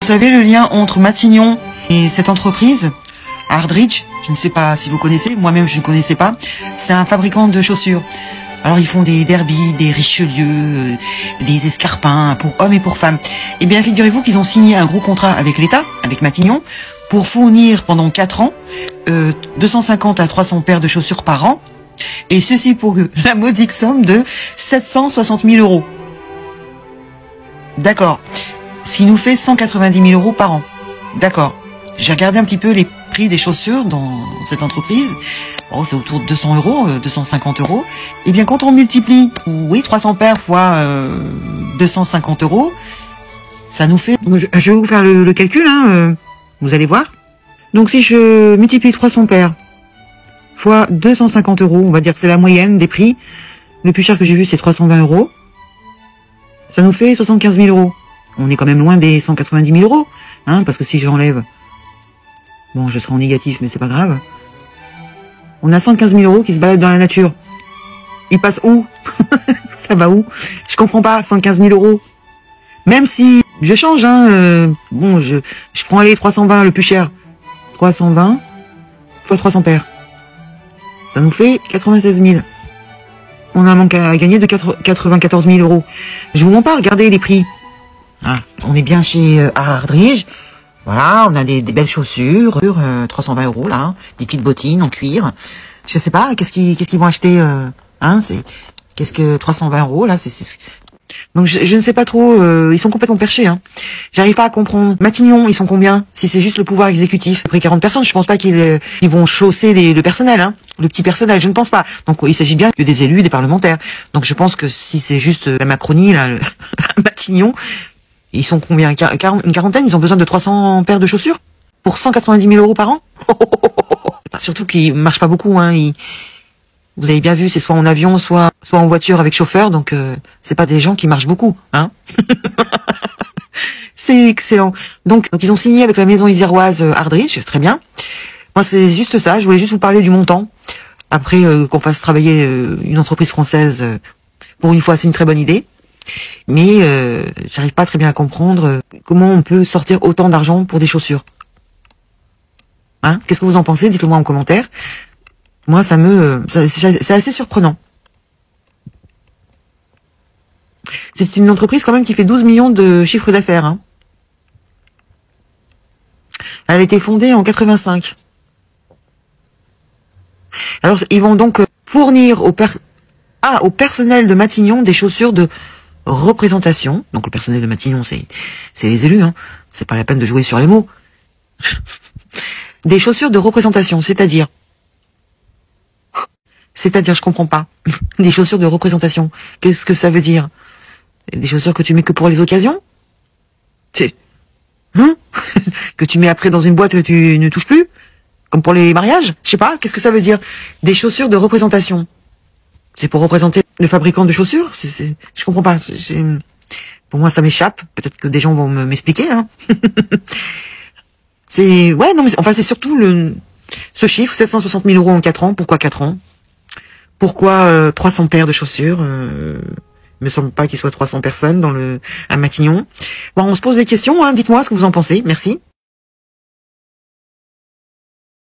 Vous savez le lien entre Matignon et cette entreprise, Hardridge, je ne sais pas si vous connaissez, moi-même je ne connaissais pas, c'est un fabricant de chaussures. Alors ils font des Derby, des Richelieu, des escarpins pour hommes et pour femmes. Eh bien figurez-vous qu'ils ont signé un gros contrat avec l'État, avec Matignon, pour fournir pendant 4 ans 250 à 300 paires de chaussures par an, et ceci pour la modique somme de 760 000 euros. D'accord. Ce qui nous fait 190 000 euros par an. D'accord. J'ai regardé un petit peu les prix des chaussures dans cette entreprise. Bon, c'est autour de 200 euros, 250 euros. Et bien, quand on multiplie, oui, 300 paires fois 250 euros, ça nous fait... Je vais vous faire le calcul, hein, vous allez voir. Donc, si je multiplie 300 paires fois 250 euros, on va dire que c'est la moyenne des prix. Le plus cher que j'ai vu, c'est 320 euros. Ça nous fait 75 000 euros. On est quand même loin des 190 000 euros, hein, parce que si j'enlève... Bon, je serai en négatif, mais c'est pas grave. On a 115 000 euros qui se baladent dans la nature. Ils passent où? Ça va où? Je comprends pas, 115 000 euros. Même si je change, hein, bon, je prends les 320, le plus cher. 320 fois 300 paires. Ça nous fait 96 000. On a un manque à gagner de 94 000 euros. Je vous mens pas, regardez les prix. Ah, on est bien chez Hardridge. Voilà, on a des belles chaussures, 320 euros là, hein, des petites bottines en cuir. Je sais pas, qu'est-ce qu'ils vont acheter, hein, qu'est-ce que 320 euros là, Donc je ne sais pas trop, ils sont complètement perchés, hein. J'arrive pas à comprendre. Matignon, ils sont combien? Si c'est juste le pouvoir exécutif, après 40 personnes, je pense pas qu'ils vont chausser le personnel, hein, le petit personnel, je ne pense pas. Donc il s'agit bien que des élus, des parlementaires. Donc je pense que si c'est juste la Macronie là, Matignon. Ils sont combien? Une quarantaine? Ils ont besoin de 300 paires de chaussures pour 190 000 euros par an. Surtout qu'ils marchent pas beaucoup, hein. Vous avez bien vu, c'est soit en avion, soit en voiture avec chauffeur, donc c'est pas des gens qui marchent beaucoup, hein. C'est excellent. Donc ils ont signé avec la maison iséroise Hardridge, très bien. Moi c'est juste ça, je voulais juste vous parler du montant. Après qu'on fasse travailler une entreprise française, pour une fois c'est une très bonne idée. Mais j'arrive pas très bien à comprendre comment on peut sortir autant d'argent pour des chaussures. Hein? Qu'est-ce que vous en pensez? Dites-le moi en commentaire. Moi, c'est assez surprenant. C'est une entreprise quand même qui fait 12 millions de chiffre d'affaires. Hein. Elle a été fondée en 85. Alors, ils vont donc fournir au personnel de Matignon des chaussures de représentation. Donc le personnel de Matignon, c'est les élus, hein. C'est pas la peine de jouer sur les mots. Des chaussures de représentation, c'est-à-dire, je comprends pas. Des chaussures de représentation, qu'est-ce que ça veut dire? Des chaussures que tu mets que pour les occasions? Hein? Que tu mets après dans une boîte que tu ne touches plus? Comme pour les mariages? Je sais pas, qu'est-ce que ça veut dire? Des chaussures de représentation. C'est pour représenter le fabricant de chaussures? Je comprends pas. Pour moi, ça m'échappe. Peut-être que des gens vont m'expliquer, hein. Ouais, non, mais enfin, c'est surtout ce chiffre, 760 000 euros en 4 ans. Pourquoi 4 ans? Pourquoi 300 paires de chaussures? Il me semble pas qu'il soit 300 personnes à Matignon. Bon, on se pose des questions, hein. Dites-moi ce que vous en pensez. Merci.